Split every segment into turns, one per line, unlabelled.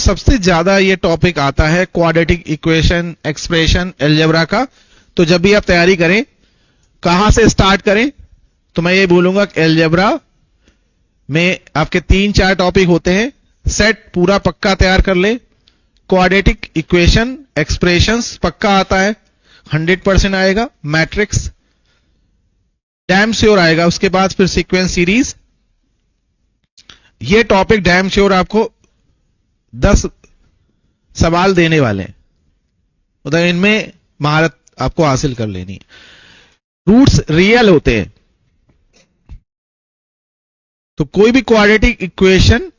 सबसे ज्यादा ये टॉपिक आता है क्वाड्रेटिक इक्वेशन, एक्सप्रेशन, अलजेब्रा का। तो जब भी आप तैयारी करें, कहां से स्टार्ट करें, तो मैं ये बोलूंगा कि अलजेब्रा में आपके 3-4 टॉपिक होते हैं, सेट पूरा पक्का तैयार कर ले। क्वाड्रेटिक इक्वेशन, एक्सप्रेशंस पक्का आता है, 100% आएगा। मैट्रिक्स डैम श्योर आएगा। उसके बाद फिर सीक्वेंस सीरीज, ये टॉपिक डैम श्योर आपको 10 सवाल देने वाले हैं, मतलब इनमें महारत आपको हासिल कर लेनी है। रूट्स रियल होते हैं, तो कोई भी quadratic equation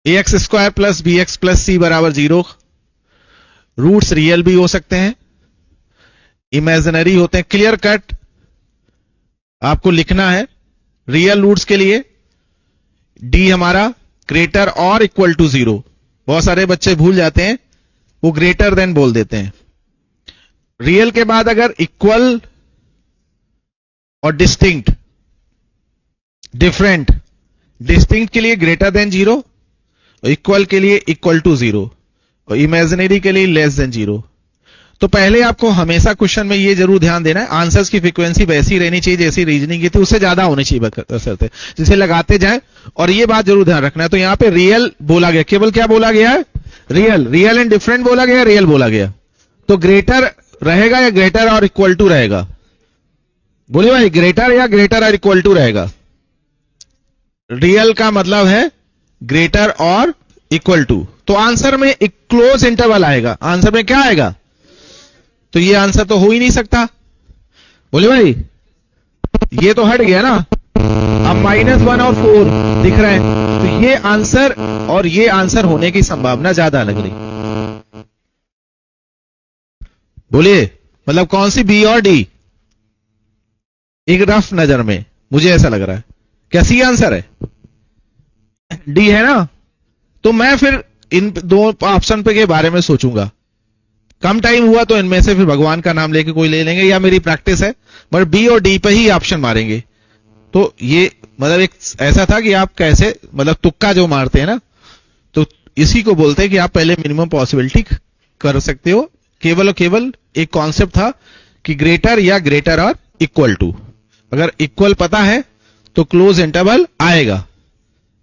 ax² plus bx plus c बराबर 0, रूट्स रियल भी हो सकते हैं, इमेजिनरी होते हैं। क्लियर कट आपको लिखना है रियल रूट्स के लिए d हमारा ग्रेटर और इक्वल टू 0। बहुत सारे बच्चे भूल जाते हैं, वो ग्रेटर देन बोल देते हैं। रियल के बाद अगर इक्वल और डिस्टिंक्ट, डिफरेंट, डिस्टिंक्ट के लिए ग्रेटर देन 0, इक्वल के लिए इक्वल टू 0 और इमेजिनरी के लिए लेस देन 0। तो पहले आपको हमेशा क्वेश्चन में ये जरूर ध्यान देना है, आंसर्स की फ्रीक्वेंसी वैसी रहनी चाहिए जैसी रीजनिंग की थी, उससे ज्यादा होनी चाहिए बशर्ते जिसे लगाते जाए। और ये बात जरूर ध्यान रखना है। तो यहां पे रियल बोला गया, केवल क्या बोला गया है, रियल। रियल एंड डिफरेंट बोला गया, रियल बोला गया। तो ग्रेटर रहेगा या ग्रेटर और इक्वल टू रहेगा? बोलिए भाई, ग्रेटर या ग्रेटर और इक्वल टू रहेगा? रियल का मतलब है ग्रेटर और इक्वल टू। तो आंसर में एक क्लोज इंटरवल आएगा। आंसर में क्या आएगा? तो ये आंसर तो हो ही नहीं सकता। बोले भाई, ये तो हट गया ना। अब -1 और 4 दिख रहे हैं, तो ये आंसर और ये आंसर होने की संभावना ज्यादा लग रही। बोलिए, मतलब कौन सी, बी और डी? एक रफ नजर में मुझे ऐसा लग रहा है क्या सी आंसर है? डी है ना? तो मैं फिर इन दो ऑप्शन पे के बारे में सोचूंगा। कम टाइम हुआ तो इनमें से फिर भगवान का नाम लेके कोई ले लेंगे, या मेरी प्रैक्टिस है, मगर बी और डी पे ही ऑप्शन मारेंगे। तो ये मतलब एक ऐसा था कि आप कैसे, मतलब तुक्का जो मारते हैं ना, तो इसी को बोलते हैं कि आप पहले मिनिमम पॉसिबिलिटी कर सकते हो। केवल और केवल एक कॉन्सेप्ट था कि ग्रेटर या ग्रेटर और इक्वल टू। अगर इक्वल पता है तो क्लोज इंटरवल आएगा।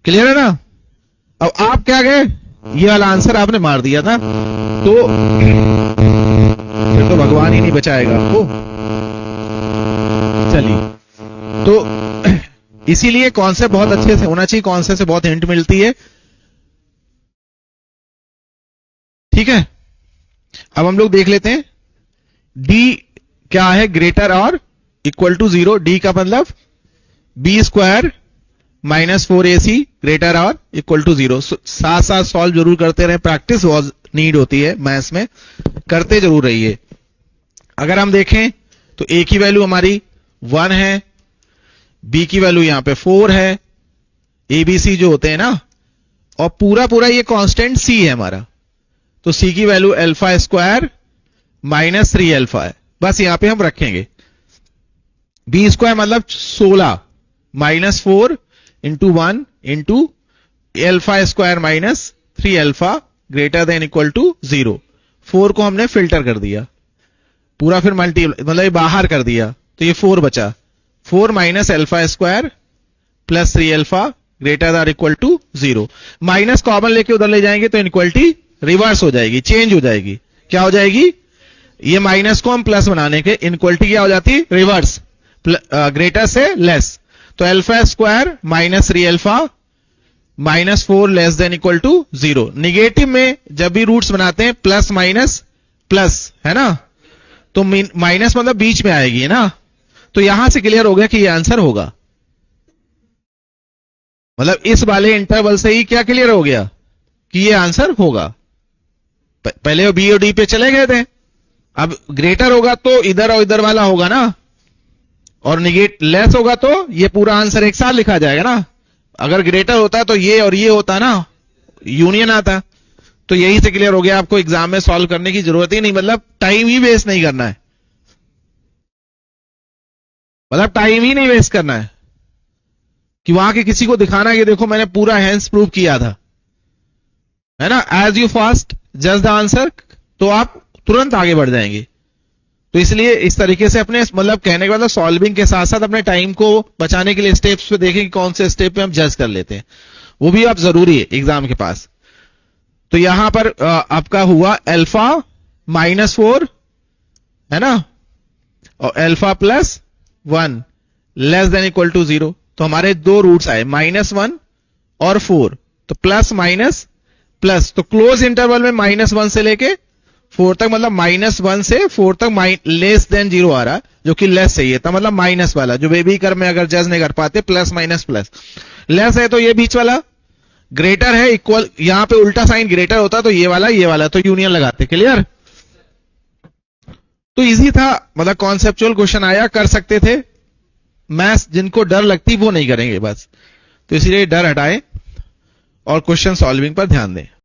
क्लियर है ना? अब आप क्या गए, ये वाला आंसर आपने मार दिया था, तो फिर तो भगवान ही नहीं बचाएगा आपको। चलिए, तो इसीलिए कॉन्सेप्ट बहुत अच्छे से होना चाहिए, कॉन्सेप्ट से बहुत हिंट मिलती है। ठीक है, अब हम लोग देख लेते हैं डी क्या है, ग्रेटर और इक्वल टू 0। डी का मतलब b² -4ac ग्रेटर और इक्वल टू 0। साथ साथ सॉल्व जरूर करते रहे, प्रैक्टिस बहुत नीड होती है मैथ्स में, करते जरूर रहिए। अगर हम देखें तो a की वैल्यू हमारी 1 है, b की वैल्यू यहां पे 4 है, abc जो होते हैं ना, और पूरा पूरा ये कांस्टेंट c है हमारा। तो c की वैल्यू α² -3α है, बस यहां पे हम रखेंगे। b² मतलब 16 -4 into 1 into α² -3α greater than equal to 0। 4 को हमने फिल्टर कर दिया, पूरा फिर मल्टी मतलब बाहर कर दिया, तो ये 4 बचा। 4 -α² plus 3α greater than equal to 0। Minus common लेके उधर ले जाएंगे तो इनइक्वालिटी रिवर्स हो जाएगी, चेंज हो जाएगी। क्या हो जाएगी? ये माइनस को हम प्लस बनाने के, इनइक्वालिटी क्या हो जाती है? रिवर्स, ग्रेटर से लेस। तो α² -3α -4 less than equal to 0। Negative में जब भी रूट्स बनाते हैं प्लस माइनस प्लस, है ना, तो माइनस मतलब बीच में आएगी, है ना। तो यहां से क्लियर हो गया कि ये आंसर होगा। मतलब इस वाले इंटरवल से ही क्या क्लियर हो गया कि ये आंसर होगा। पहले वो बी और डी पे चले गए थे, अब ग्रेटर होगा तो इधर और इधर वाला होगा ना, और लेस होगा तो ये पूरा आंसर एक साथ लिखा जाएगा ना। अगर ग्रेटर होता तो ये और ये होता ना, यूनियन आता। तो यही से क्लियर हो गया, आपको एग्जाम में सॉल्व करने की जरूरत ही नहीं, मतलब टाइम ही वेस्ट नहीं करना है, मतलब टाइम ही नहीं वेस्ट करना है कि वहां के किसी को दिखाना कि देखो मैंने पूरा हैंस प्रूव किया था। है ना, as you fast just the answer, तो आप तुरंत आगे बढ़ जाएंगे। तो इसलिए इस तरीके से अपने मतलब कहने के बाद सॉल्विंग के साथ साथ अपने टाइम को बचाने के लिए स्टेप्स पे देखें कि कौन से स्टेप पे हम जज कर लेते हैं, वो भी आप जरूरी है एग्जाम के पास। तो यहां पर आपका हुआ अल्फा -4 है ना, और alpha +1 less than equal to 0। तो हमारे दो रूट्स आए -1 और 4, तो प्लस माइनस प्लस, तो क्लोज इंटरवल में -1 से लेके 4 तक, मतलब -1 से 4 तक लेस देन 0 आ रहा, जो कि लेस चाहिए था, मतलब माइनस वाला जो बेबी कर में अगर जज नहीं कर पाते, प्लस माइनस प्लस, लेस है तो ये बीच वाला, ग्रेटर है इक्वल, यहां पे उल्टा साइन ग्रेटर होता तो ये वाला तो यूनियन लगाते। क्लियर? तो इजी था, मतलब कॉन्सेप्चुअल क्वेश्चन आया, कर सकते थे। मैथ्स जिनको डर लगती वो नहीं करेंगे बस, तो इसीलिए डर हटाएं और क्वेश्चन सॉल्विंग पर ध्यान दें।